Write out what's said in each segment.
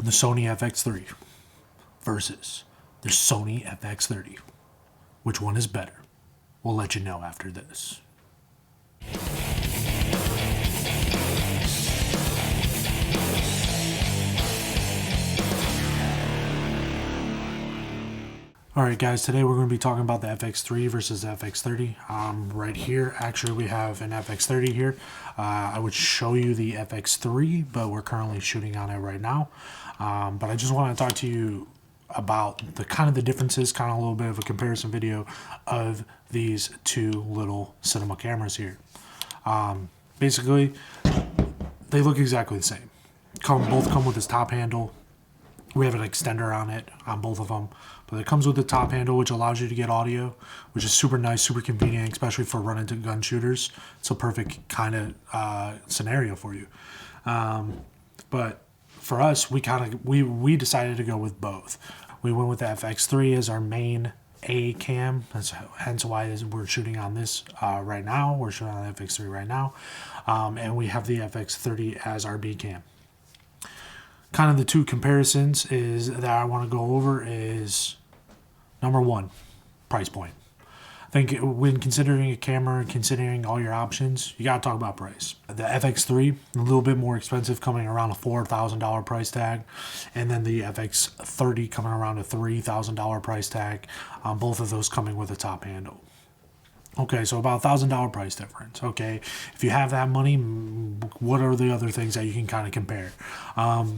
the Sony FX3 versus the Sony FX30. Which one is better? We'll let you know after this. Alright guys, today we're going to be talking about the FX3 versus the FX30. Right here, actually we have an FX30 here. I would show you the FX3, but we're currently shooting on it right now. But I just want to talk to you about the differences, kind of a little bit of a comparison video of these two little cinema cameras here. Basically, they look exactly the same. Both come with this top handle. We have an extender on it on both of them, but it comes with the top handle, which allows you to get audio, which is super nice, super convenient, especially for run into gun shooters. It's a perfect kind of scenario for you. But for us, we decided to go with both. We went with the FX3 as our main A cam. That's hence why we're shooting on this right now. We're shooting on the FX3 right now, and we have the FX30 as our B cam. Kind of the two comparisons that I want to go over is number one, price point. I think when considering a camera and considering all your options, you got to talk about price. The FX3, a little bit more expensive, coming around a $4,000 price tag, and then the FX30 coming around a $3,000 price tag. Both of those coming with a top handle. Okay, so about $1,000 price difference. Okay, if you have that money, what are the other things that you can kind of compare?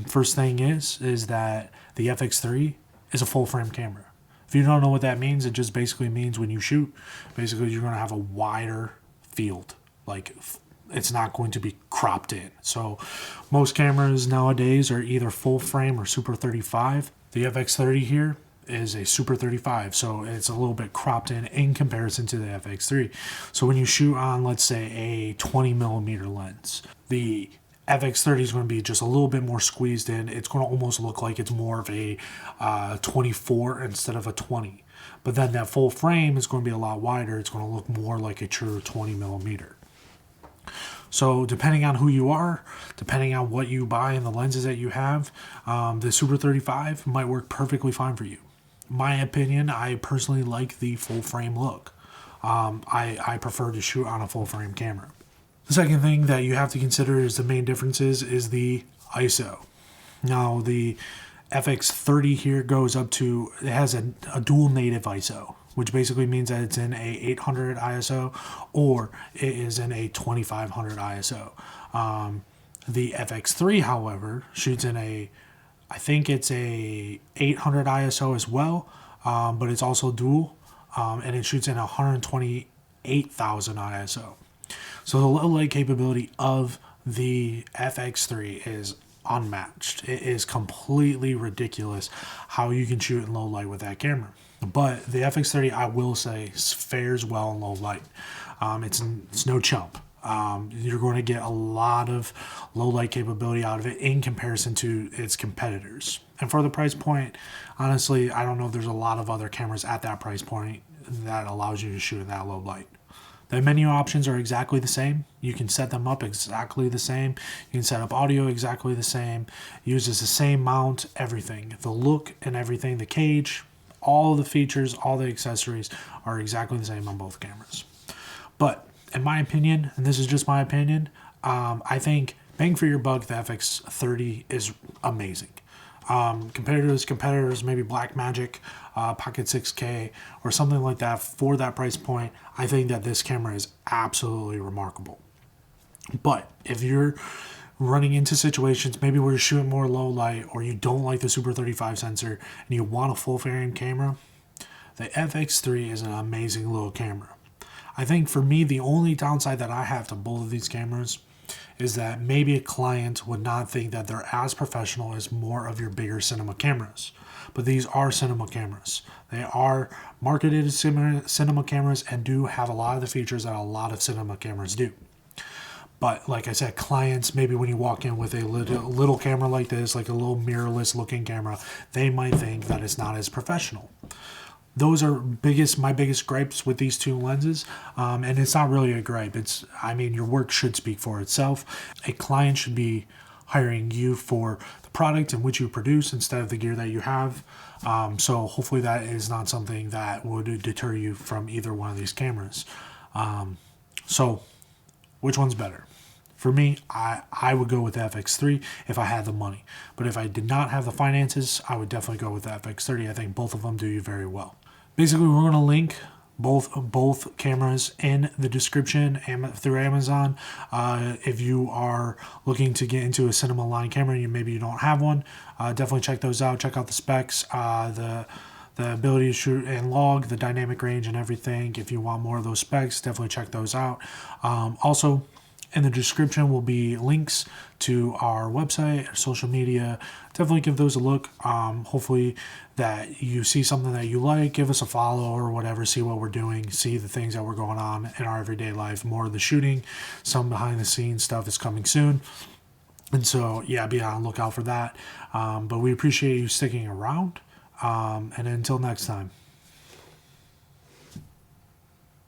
First thing is that the FX3 is a full frame camera. If you don't know what that means, it just basically means when you shoot, basically you're going to have a wider field. Like, it's not going to be cropped in. So most cameras nowadays are either full frame or Super 35. The FX30 here is a Super 35, so it's a little bit cropped in comparison to the FX3. So when you shoot on, let's say, a 20 millimeter lens, the FX30 is going to be just a little bit more squeezed in. It's going to almost look like it's more of a 24 instead of a 20. But then that full frame is going to be a lot wider. It's going to look more like a true 20 millimeter. So depending on who you are, depending on what you buy and the lenses that you have, the Super 35 might work perfectly fine for you. My opinion, I personally like the full frame look. I prefer to shoot on a full frame camera. The second thing that you have to consider is the main differences is the ISO. Now the FX30 here goes up to, it has a dual native ISO, which basically means that it's in a 800 ISO or it is in a 2500 ISO. The FX3, however, shoots in I think it's a 800 ISO as well, but it's also dual, and it shoots in 128,000 ISO. So the low light capability of the FX3 is unmatched. It is completely ridiculous how you can shoot in low light with that camera. But the FX30, I will say, fares well in low light. It's no chump. You're going to get a lot of low light capability out of it in comparison to its competitors. And for the price point, honestly, I don't know if there's a lot of other cameras at that price point that allows you to shoot in that low light. The menu options are exactly the same. You can set them up exactly the same. You can set up audio exactly the same. It uses the same mount, everything. The look and everything, the cage, all the features, all the accessories are exactly the same on both cameras. But in my opinion, and this is just my opinion, I think bang for your buck, the FX30 is amazing. Compared to its competitors, maybe Blackmagic, Pocket 6K, or something like that for that price point, I think that this camera is absolutely remarkable. But if you're running into situations, maybe where you're shooting more low light, or you don't like the Super 35 sensor, and you want a full frame camera, the FX3 is an amazing little camera. I think for me, the only downside that I have to both of these cameras is that maybe a client would not think that they're as professional as more of your bigger cinema cameras. But these are cinema cameras. They are marketed as cinema cameras and do have a lot of the features that a lot of cinema cameras do. But like I said, clients, maybe when you walk in with a little camera like this, like a little mirrorless looking camera, they might think that it's not as professional. Those are my biggest gripes with these two lenses, and it's not really a gripe. Your work should speak for itself. A client should be hiring you for the product in which you produce instead of the gear that you have. So hopefully that is not something that would deter you from either one of these cameras. So which one's better? For me, I would go with the FX3 if I had the money. But if I did not have the finances, I would definitely go with the FX30. I think both of them do you very well. Basically, we're going to link both cameras in the description through Amazon. If you are looking to get into a cinema line camera and maybe you don't have one, definitely check those out. Check out the specs, the ability to shoot and log, the dynamic range and everything. If you want more of those specs, definitely check those out. Also, in the description will be links to our website, our social media. Definitely give those a look. Hopefully that you see something that you like, give us a follow or whatever, see what we're doing, see the things that we're going on in our everyday life. More of the shooting, some behind the scenes stuff is coming soon. And so, yeah, be on the lookout for that. But we appreciate you sticking around. And until next time.